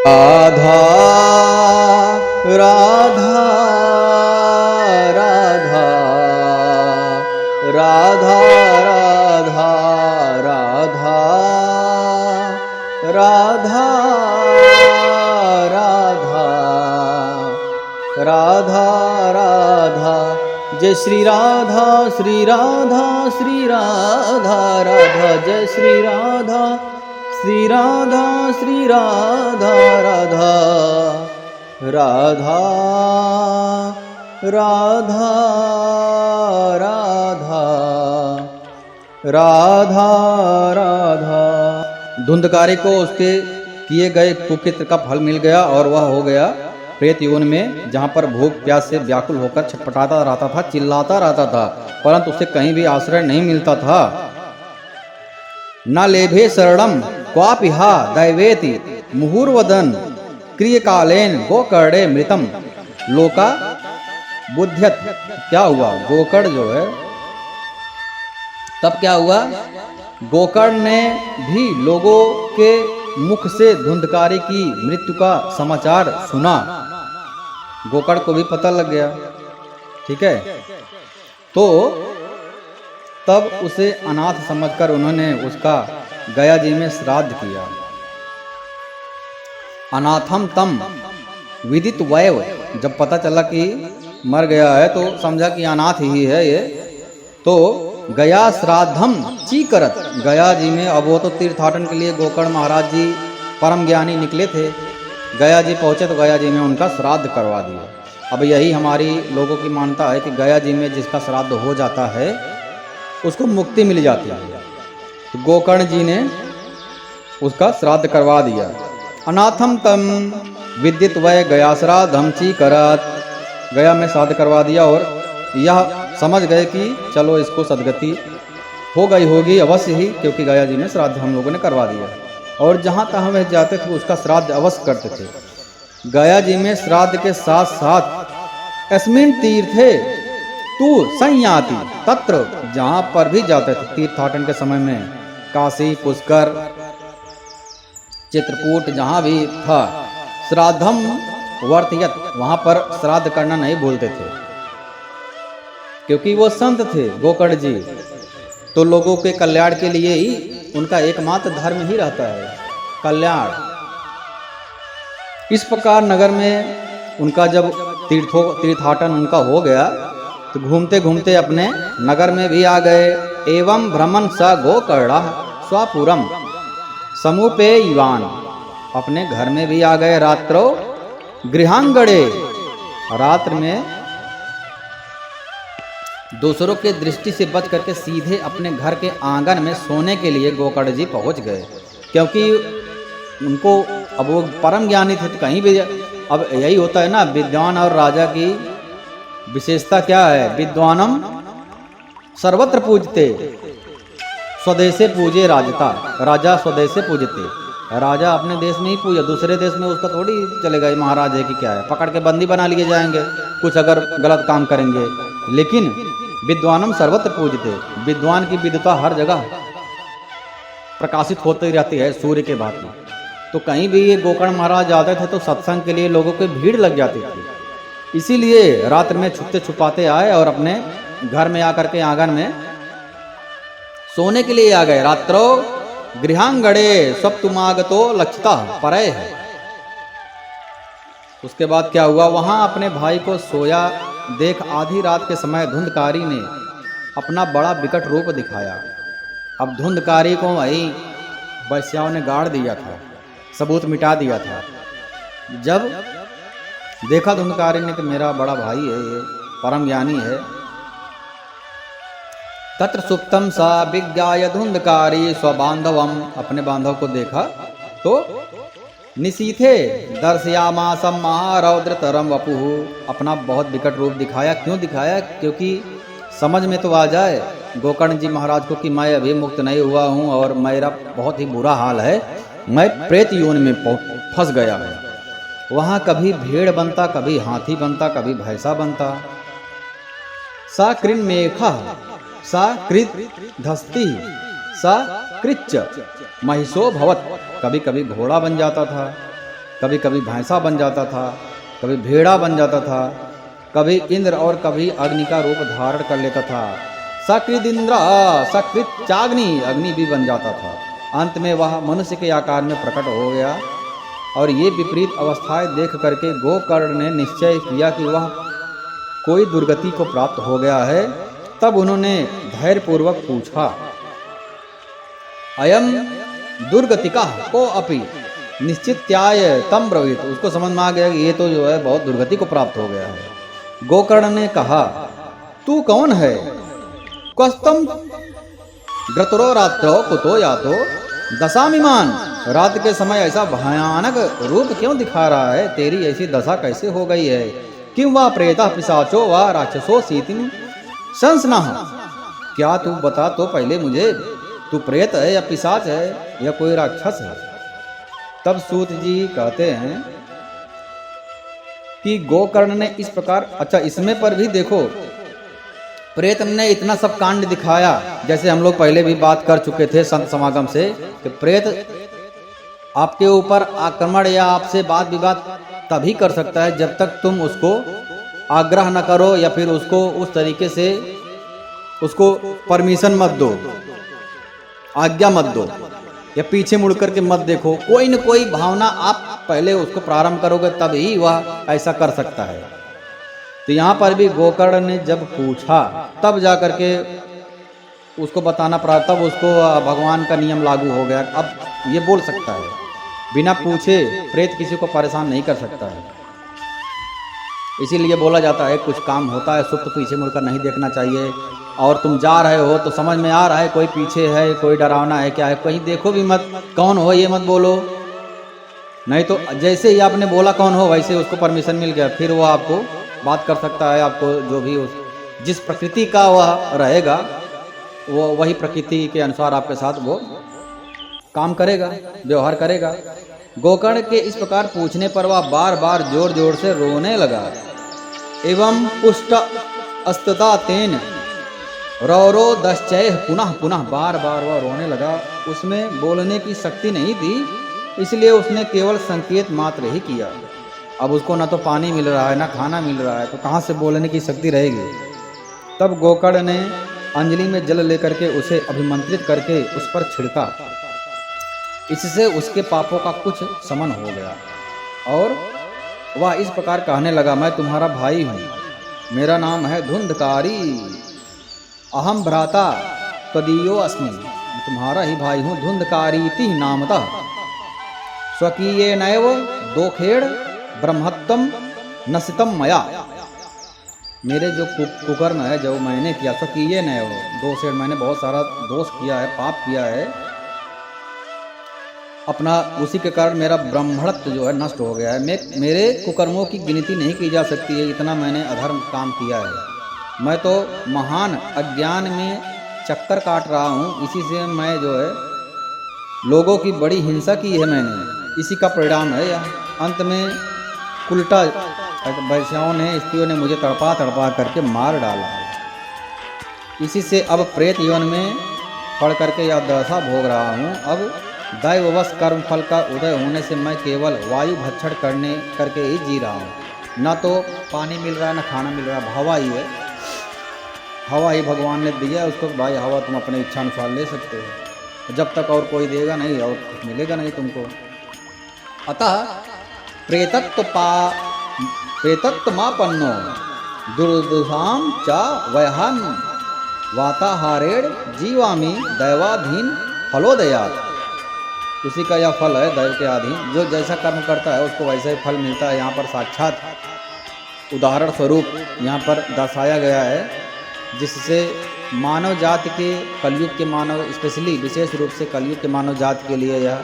राधा राधा राधा राधा राधा राधा राधा राधा राधा जय श्री राधा श्री राधा श्री राधा राधा जय श्री राधा श्री राधा श्री राधा राधा राधा राधा राधा राधा राधा। धुंधकारी को उसके किए गए कुकृत्य का फल मिल गया और वह हो गया प्रेत योनि में, जहाँ पर भूख प्यास से व्याकुल होकर छटपटाता रहता था, चिल्लाता रहता था, परंतु उसे कहीं भी आश्रय नहीं मिलता था। न लेभे शरणम क्वापिहा दैवेति मुहुर्वदन क्रियकालेन गोकर्णे मृतम लोका बुद्ध्यत। क्या हुआ? गोकर्ण जो है, तब क्या हुआ? गोकर्ण ने भी लोगों के मुख से धुंधकारी की मृत्यु का समाचार सुना। गोकर्ण को भी पता लग गया, ठीक है। तो तब उसे अनाथ समझकर उन्होंने उसका गया जी में श्राद्ध किया। अनाथम तम विदित वैव, जब पता चला कि मर गया है तो समझा कि अनाथ ही है ये, तो गया श्राद्धम चीकरत, गया जी में, अब वो तो तीर्थाटन के लिए गोकर्ण महाराज जी परम ज्ञानी निकले थे, गया जी पहुँचे तो गया जी में उनका श्राद्ध करवा दिया। अब यही हमारी लोगों की मान्यता है कि गया जी में जिसका श्राद्ध हो जाता है उसको मुक्ति मिल जाती है। तो गोकर्ण जी ने उसका श्राद्ध करवा दिया। अनाथम तम विद्युत वय गया श्राद्धम चीकरत, गया में श्राद्ध करवा दिया और यह समझ गए कि चलो इसको सदगति हो गई होगी अवश्य ही, क्योंकि गया जी में श्राद्ध हम लोगों ने करवा दिया। और जहाँ तहाँ वह जाते थे उसका श्राद्ध अवश्य करते थे। गया जी में श्राद्ध के साथ साथ अस्मिन् तीर्थे तू संयाति, तत्र जहाँ पर भी जाते थे तीर्थाटन के समय में, काशी पुष्कर चित्रकूट जहाँ भी था, श्राद्धम वर्तयत, वहाँ पर श्राद्ध करना नहीं भूलते थे, क्योंकि वो संत थे गोकर्ण जी। तो लोगों के कल्याण के लिए ही उनका एकमात्र धर्म ही रहता है, कल्याण। इस प्रकार नगर में उनका जब तीर्थाटन उनका हो गया तो घूमते घूमते अपने नगर में भी आ गए। एवं भ्रमण स गोकर्ण स्वपुरम समूपे युवान, अपने घर में भी आ गए। रात्रो गृहांगणे, रात्र में दूसरों के दृष्टि से बच करके सीधे अपने घर के आंगन में सोने के लिए गोकर्ण जी पहुंच गए, क्योंकि उनको, अब वो परम ज्ञानी थे तो कहीं भी, अब यही होता है ना, विद्वान और राजा की विशेषता क्या है? विद्वानम सर्वत्र पूजते स्वदेशे पूजे राजता, राजा स्वदेशे पूजते, राजा अपने देश में ही पूजा, दूसरे देश में उसका थोड़ी चलेगा महाराज है कि क्या है, पकड़ के बंदी बना लिए जाएंगे कुछ अगर गलत काम करेंगे। लेकिन विद्वानम सर्वत्र पूजते, विद्वान की विद्वता हर जगह प्रकाशित होती रहती है सूर्य के भांति। तो कहीं भी ये गोकर्ण महाराज जाते थे तो सत्संग के लिए लोगों की भीड़ लग जाती थी, इसीलिए रात्र में छुपते छुपाते आए और अपने घर में आकर के आंगन में सोने के लिए आ गए। रात्रो गृहांगणे सप्तुमागतो लक्षिता परय है। उसके बाद क्या हुआ? वहां अपने भाई को सोया देख आधी रात के समय धुंधकारी ने अपना बड़ा विकट रूप दिखाया। अब धुंधकारी को वही वैश्याओं ने गाड़ दिया था, सबूत मिटा दिया था। जब देखा धुंधकारी ने कि मेरा बड़ा भाई है, ये परम ज्ञानी है, तत्र सुप्तम सा विज्ञाय धुंधकारी स्वबांधवम, अपने बांधव को देखा तो निशीथे दर्शयामासम महारौद्रतरम वपुः, अपना बहुत विकट रूप दिखाया। क्यों दिखाया? क्योंकि समझ में तो आ जाए गोकर्ण जी महाराज को कि मैं अभी मुक्त नहीं हुआ हूँ और मेरा बहुत ही बुरा हाल है, मैं प्रेत योनि में फंस गया है। वहाँ कभी भेड़ बनता, कभी हाथी बनता, कभी भैंसा बनता। सा कृन मेखा सा कृत धस्ती सा कृच्च महिषो भवत, कभी कभी घोड़ा बन जाता था, कभी कभी भैंसा बन जाता था, कभी भेड़ा बन जाता था, कभी इंद्र और कभी अग्नि का रूप धारण कर लेता था। सकृत इंद्र सकृत चाग्नि, अग्नि भी बन जाता था। अंत में वह मनुष्य के आकार में प्रकट हो गया और ये विपरीत अवस्थाएं देख करके गोकर्ण ने निश्चय किया कि वह कोई दुर्गति को प्राप्त हो गया है। तब उन्होंने धैर्यपूर्वक पूछा, अयम दुर्गतिका को अपि निश्चित्याय तम ब्रवीत। उसको समझ में आ गया कि ये तो जो है बहुत दुर्गति को प्राप्त हो गया है। गोकर्ण ने कहा, तू कौन है? क्वस्तम ग्रतरो रात्रो कुतो यातो दशामिमान। रात के समय ऐसा भयानक रूप क्यों दिखा रहा है? तेरी ऐसी दशा कैसे हो गई है? किं वा प्रेतः पिशाचो वा राक्षसो सीतिम संसनः। क्या तू बता तो पहले मुझे, तू प्रेत है या पिशाच है या कोई राक्षस है? तब सूत जी कहते हैं कि गोकर्ण ने इस प्रकार, अच्छा इसमें पर भी देखो, प्रेत ने इतना सब कांड दिखाया, जैसे हम लोग पहले भी बात कर चुके थे संत समागम से कि प्रेत आपके ऊपर आक्रमण या आपसे वाद विवाद तभी कर सकता है जब तक तुम उसको आग्रह न करो या फिर उसको उस तरीके से उसको परमिशन मत दो, आज्ञा मत दो, या पीछे मुड़ करके मत देखो। कोई न कोई भावना आप पहले उसको प्रारंभ करोगे तभी वह ऐसा कर सकता है। तो यहाँ पर भी गोकर्ण ने जब पूछा तब जा करके उसको बताना पड़ा, तब उसको भगवान का नियम लागू हो गया। अब ये बोल सकता है, बिना पूछे प्रेत किसी को परेशान नहीं कर सकता है। इसीलिए बोला जाता है कुछ काम होता है सुप्त पीछे मुड़कर नहीं देखना चाहिए, और तुम जा रहे हो तो समझ में आ रहा है कोई पीछे है, कोई डरावना है क्या है, कहीं देखो भी मत, कौन हो ये मत बोलो, नहीं तो जैसे ही आपने बोला कौन हो वैसे उसको परमिशन मिल गया, फिर वो आपको बात कर सकता है। आपको जो भी जिस प्रकृति का वह रहेगा वो वही प्रकृति के अनुसार आपके साथ वो काम करेगा, व्यवहार करेगा। गोकर्ण के इस प्रकार पूछने पर वह बार बार जोर जोर से रोने लगा। एवं पुष्ट अस्तता तेन रौरो दश्चय, पुनः पुनः बार बार वह रोने लगा। उसमें बोलने की शक्ति नहीं थी, इसलिए उसने केवल संकेत मात्र ही किया। अब उसको ना तो पानी मिल रहा है ना खाना मिल रहा है, तो कहाँ से बोलने की शक्ति रहेगी। तब गोकर्ण ने अंजलि में जल लेकर के उसे अभिमंत्रित करके उस पर छिड़का। इससे उसके पापों का कुछ शमन हो गया और वह इस प्रकार कहने लगा, मैं तुम्हारा भाई हूँ, मेरा नाम है धुंधकारी, अहम भ्राता तदीयो अस्मि, तुम्हारा ही भाई हूँ, धुंधकारीति नामतः, स्वकीय नैव दोखेड़ ब्रह्मत्तम नसितम मया। मेरे जो कुकर्म है जो मैंने किया, स्वकीय नैव दोषेड़, मैंने बहुत सारा दोष किया है, पाप किया है अपना, उसी के कारण मेरा ब्राह्मणत्व जो है नष्ट हो गया है। मेरे कुकर्मों की गिनती नहीं की जा सकती है, इतना मैंने अधर्म काम किया है। मैं तो महान अज्ञान में चक्कर काट रहा हूँ, इसी से मैं जो है लोगों की बड़ी हिंसा की है मैंने, इसी का परिणाम है यह। अंत में उल्टा वैश्याओं ने, स्त्रियों ने मुझे तड़पा तड़पा करके मार डाला। इसी से अब प्रेत जीवन में पढ़ करके यह दशा भोग रहा हूँ। अब दैववश कर्म फल का उदय होने से मैं केवल वायु भक्षण करके ही जी रहा हूँ। ना तो पानी मिल रहा है ना खाना मिल रहा है, हवा ही है, हवा ही भगवान ने दिया है उसको। भाई हवा तुम अपने इच्छा अनुसार ले सकते हो, जब तक और कोई देगा नहीं और कुछ मिलेगा नहीं तुमको। अतः प्रेतत्वमापन्नो दुर्दुषाम च वयहन वाताहारेण जीवामी दैवाधीन फलोदयात्। उसी का यह फल है दैव के अधीन, जो जैसा कर्म करता है उसको वैसा ही फल मिलता है। यहाँ पर साक्षात उदाहरण स्वरूप यहाँ पर दर्शाया गया है, जिससे मानव जाति के, कलयुग के मानव, स्पेशली विशेष रूप से कलयुग के मानव जाति के लिए यह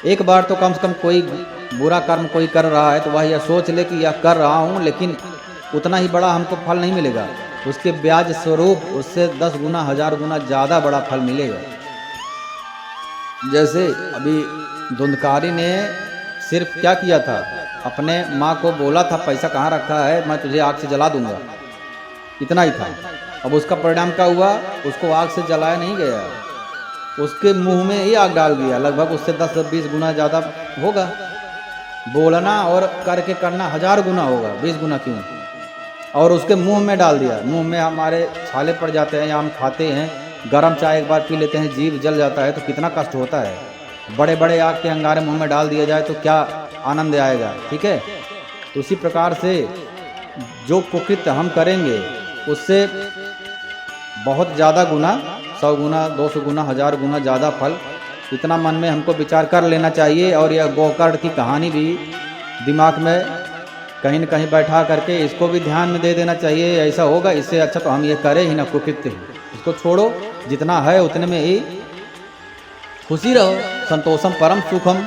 एक बार तो कम से कम कोई बुरा कर्म कोई कर रहा है तो वह यह सोच ले कि यह कर रहा हूँ, लेकिन उतना ही बड़ा हमको फल नहीं मिलेगा, उसके ब्याज स्वरूप उससे 10 गुना 1000 गुना ज़्यादा बड़ा फल मिलेगा। जैसे अभी धुंधकारी ने सिर्फ क्या किया था, अपने माँ को बोला था पैसा कहाँ रखा है, मैं तुझे आग से जला दूंगा, इतना ही था। अब उसका परिणाम क्या हुआ, उसको आग से जलाया नहीं गया, उसके मुंह में ही आग डाल दिया। लगभग उससे 10-20 गुना ज़्यादा होगा। बोलना और करके करना 1000 गुना होगा, 20 गुना क्यों। और उसके मुंह में डाल दिया, मुंह में हमारे छाले पड़ जाते हैं, या हम खाते हैं गरम चाय एक बार पी लेते हैं, जीभ जल जाता है तो कितना कष्ट होता है। बड़े बड़े आग के अंगारे मुंह में डाल दिया जाए तो क्या आनंद आएगा, ठीक है। तो उसी प्रकार से जो कुकृत्य हम करेंगे उससे बहुत ज़्यादा गुना, 100 गुना, 200 गुना, 1000 गुना ज़्यादा फल, इतना मन में हमको विचार कर लेना चाहिए। और यह गोकर्ण की कहानी भी दिमाग में कहीं न कहीं बैठा करके इसको भी ध्यान में दे देना चाहिए। ऐसा होगा, इससे अच्छा तो हम ये करें ही ना, कुकृत्य इसको छोड़ो, जितना है उतने में ही खुशी रहो। संतोषम परम सुखम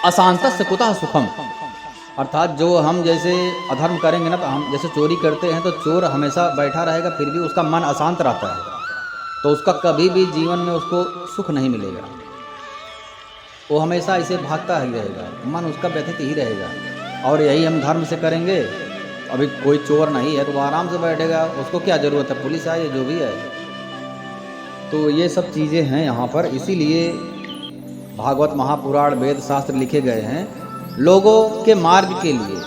अशांतस्य कुतः सुखम। अर्थात जो हम जैसे अधर्म करेंगे ना, तो हम जैसे चोरी करते हैं तो चोर हमेशा बैठा रहेगा, फिर भी उसका मन अशांत रहता है, तो उसका कभी भी जीवन में उसको सुख नहीं मिलेगा। वो हमेशा ऐसे भागता ही रहेगा, मन उसका व्यथित ही रहेगा। और यही हम धर्म से करेंगे, अभी कोई चोर नहीं है तो वो आराम से बैठेगा, उसको क्या ज़रूरत है, पुलिस आए जो भी है। तो ये सब चीज़ें हैं यहाँ पर, इसीलिए भागवत महापुराण वेद शास्त्र लिखे गए हैं लोगों के मार्ग के लिए,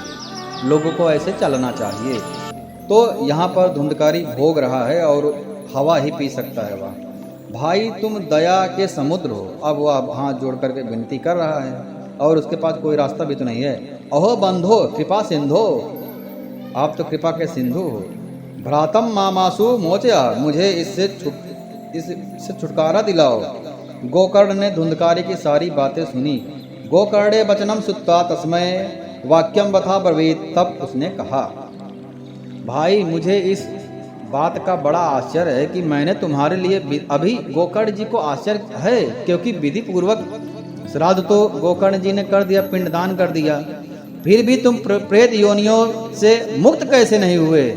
लोगों को ऐसे चलना चाहिए। तो यहाँ पर धुंधकारी भोग रहा है और हवा ही पी सकता है वह। भाई तुम दया के समुद्र हो। अब वह हाथ जोड़ करके विनती कर रहा है और उसके पास कोई रास्ता भी तो नहीं है। अहो बंधो कृपा सिंधो, आप तो कृपा के सिंधु हो। भ्रातम मामासु मोचया, मुझे इससे छुटकारा दिलाओ। गोकर्ण ने धुंधकारी की सारी बातें सुनी। गोकर्णे वचनम सुत्वा तस्मय वाक्यम वथा ब्रवीत। तब उसने कहा, भाई मुझे इस बात का बड़ा आश्चर्य है कि मैंने तुम्हारे लिए अभी गोकर्ण जी को आश्चर्य है, क्योंकि विधि पूर्वक श्राद्ध तो गोकर्ण जी ने कर दिया, पिंडदान कर दिया, फिर भी तुम प्रेत योनियों से मुक्त कैसे नहीं हुए।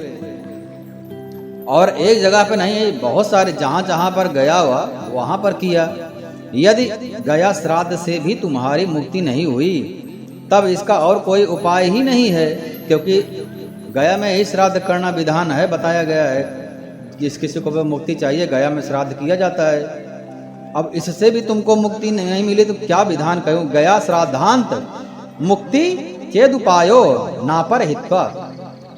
और एक जगह पे नहीं, बहुत सारे जहाँ जहाँ पर गया हुआ वहाँ पर किया। यदि गया श्राद्ध से भी तुम्हारी मुक्ति नहीं हुई, तब इसका और कोई उपाय ही नहीं है, क्योंकि गया में ही श्राद्ध करना विधान है, बताया गया है। जिस किसी को भी मुक्ति चाहिए गया में श्राद्ध किया जाता है। अब इससे भी तुमको मुक्ति नहीं मिली तो क्या विधान करूं। गया श्राद्धांत मुक्ति चेदुपायो नापर हित्वा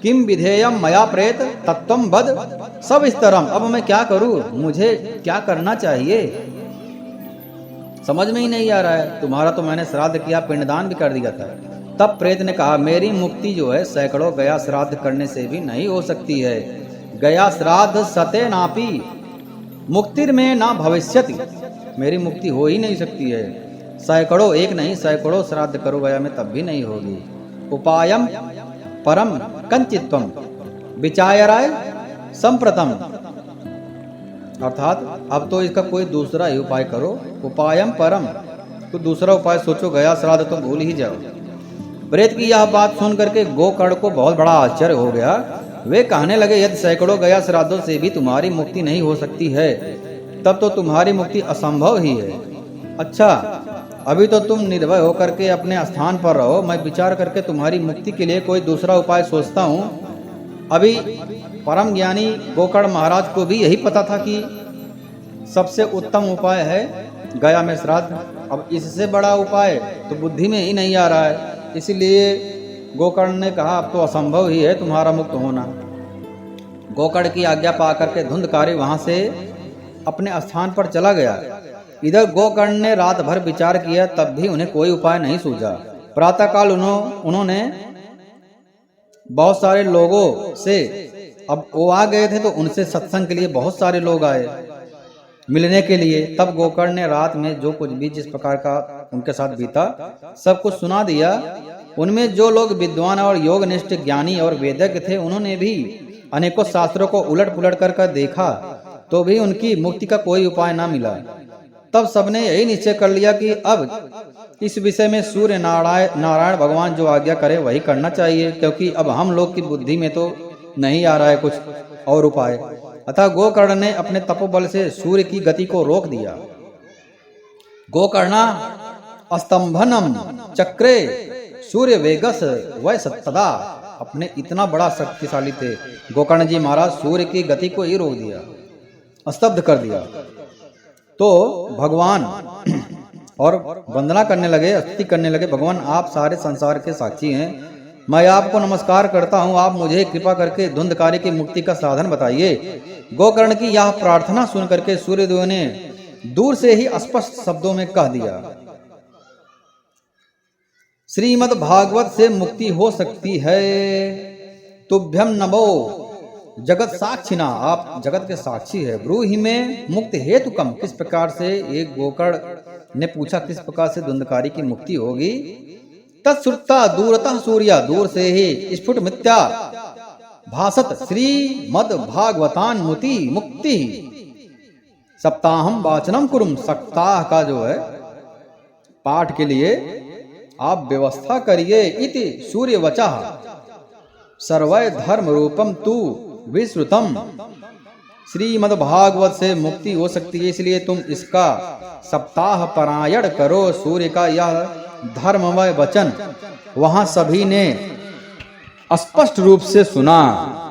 किम विधेयम मया प्रेत तत्वम बद सब स्तरम। अब मैं क्या करूं, मुझे क्या करना चाहिए, समझ में ही नहीं आ रहा है। तुम्हारा तो मैंने श्राद्ध किया, पिंडदान भी कर दिया था। तब प्रेत ने कहा, मेरी मुक्ति जो है सैकड़ों गया श्राद्ध करने से भी नहीं हो सकती है। गया श्राद्ध सते नापी मुक्तिर में ना भविष्यति, मेरी मुक्ति हो ही नहीं सकती है। सैकड़ों, एक नहीं सैकड़ों श्राद्ध करो गया में तब भी नहीं होगी। उपायम परम कंचित्वम विचाराय संप्रतम, अर्थात अब तो इसका कोई दूसरा ही उपाय करो। उपायम परम, तो दूसरा उपाय सोचो, गया श्राद्ध तो भूल ही जाओ। प्रेत की यह बात सुन करके गोकर्ण को बहुत बड़ा आश्चर्य हो गया। वे कहने लगे, यदि सैकड़ों गया श्राद्धों से भी तुम्हारी मुक्ति नहीं हो सकती है, तब तो तुम्हारी मुक्ति असंभव ही है। अच्छा, अभी तो तुम निर्भय होकर के अपने स्थान पर रहो, मैं विचार करके तुम्हारी मुक्ति के लिए कोई दूसरा उपाय सोचता हूँ। अभी परम ज्ञानी गोकर्ण महाराज को भी यही पता था कि सबसे उत्तम उपाय है गया में श्राद्ध। अब इससे बड़ा उपाय तो बुद्धि में ही नहीं आ रहा है, इसलिए गोकर्ण ने कहा, अब तो असंभव ही है तुम्हारा मुक्त होना। गोकर्ण की आज्ञा पा करके धुंधकारी वहां से अपने स्थान पर चला गया। इधर गोकर्ण ने रात भर विचार किया, तब भी उन्हें कोई उपाय नहीं सूझा। प्रातःकाल उन्होंने बहुत सारे लोगों से, अब वो आ गए थे तो उनसे सत्संग के लिए बहुत सारे लोग आए मिलने के लिए। तब गोकर्ण ने रात में जो कुछ भी जिस प्रकार का उनके साथ बीता सब कुछ सुना दिया। उनमें जो लोग विद्वान और योगनिष्ठ ज्ञानी और वेदज्ञ थे, उन्होंने भी अनेकों शास्त्रों को उलट पुलट कर देखा, तो भी उनकी मुक्ति का कोई उपाय ना मिला। तब सबने यही निश्चय कर लिया कि अब इस विषय में सूर्य नारायण भगवान जो आज्ञा करे वही करना चाहिए, क्योंकि अब हम लोग की बुद्धि में तो नहीं आ रहा है कुछ और उपाय। अतः गोकर्ण ने अपने तपोबल से सूर्य की गति को रोक दिया। गोकर्णा अस्तंभनम चक्रे सूर्य वेगस वै सत्तदा, अपने इतना बड़ा शक्तिशाली थे गोकर्ण जी महाराज, सूर्य की गति को ही रोक दिया, स्तब्ध कर दिया। तो भगवान और वंदना करने लगे, स्तुति करने लगे। भगवान आप सारे संसार के साक्षी हैं, मैं आपको नमस्कार करता हूँ, आप मुझे कृपा करके धुंधकारी की मुक्ति का साधन बताइए। गोकर्ण की यह प्रार्थना सुन करके सूर्यदेव ने दूर से ही स्पष्ट शब्दों में कह दिया, श्रीमद् भागवत से मुक्ति हो सकती है। तुभ्यम नमो जगत साक्षिना, आप जगत के साक्षी है। ब्रूहि में मुक्त हेतु कम, किस प्रकार से, एक गोकर्ण ने पूछा किस प्रकार से धुंधकारी की मुक्ति होगी। तत्श्रुता दूरतः सूर्या, दूर से ही स्फुट मिथ्या भासत श्रीमद् भागवतान मुक्ति। सप्ताहम वाचनम कुरुम, सप्ताह का जो है पाठ के लिए आप व्यवस्था करिए। इति सूर्य वचः सर्वय धर्म रूपम तु विश्रुतम, श्रीमद् भागवत से मुक्ति हो सकती है, इसलिए तुम इसका सप्ताह पारायण करो। सूर्य का यह धर्ममय वचन वहां सभी ने स्पष्ट रूप से सुना।